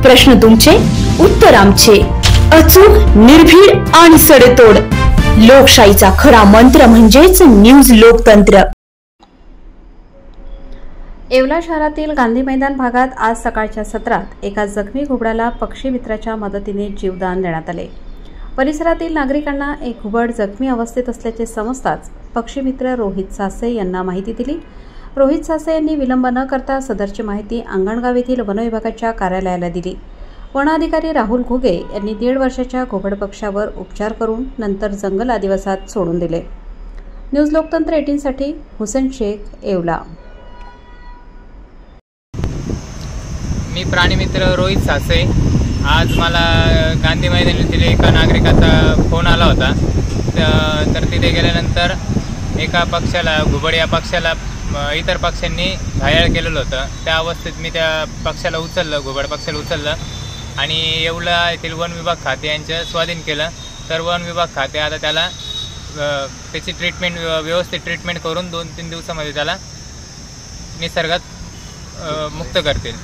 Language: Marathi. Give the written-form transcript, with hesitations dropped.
प्रश्न तुमचे, उत्तर आमचे. अचूक, निर्भीड आणि सडेतोड. लोकशाहीचा खरा मंत्र म्हणजेच न्यूज लोकतंत्र. येवला शहरातील गांधी मैदान भागात आज सकाळच्या सत्रात एका जखमी घुबडाला पक्षी मित्राच्या मदतीने जीवदान देण्यात आले. परिसरातील नागरिकांना एक घुबड जखमी अवस्थेत असल्याचे समजताच पक्षी मित्र रोहित सासे यांना माहिती दिली. रोहित सासे यांनी विलंब न करता सदरची माहिती अंगणगाव येथील वन विभागाच्या कार्यालयाला दिली. वन अधिकारी राहुल घुगे यांनी 1.5 वर्षाच्या घुबड पक्ष्यावर उपचार करून नंतर जंगल आदिवासात सोडून दिले. न्यूज लोकतंत्र 18 साठी हुसेन शेख, येवला. मी प्राणीमित्र रोहित सासे. आज मला गांधी मैदान येथील एका नागरिकाचा फोन आला होता. तर तिथे गेल्यानंतर एका पक्षाला, घुबड या पक्षाला इतर पक्ष्यांनी घायाळ केलेलं होतं. त्या अवस्थेत मी त्या पक्षाला उचललं, घुबड पक्षाला उचललं आणि येवला येथील वन विभाग खाते यांच्या स्वाधीन केलं. तर वन विभाग खाते आता त्याला त्याची ट्रीटमेंट, व्यवस्थित ट्रीटमेंट करून 2-3 दिवसामध्ये त्याला निसर्गात मुक्त करतील.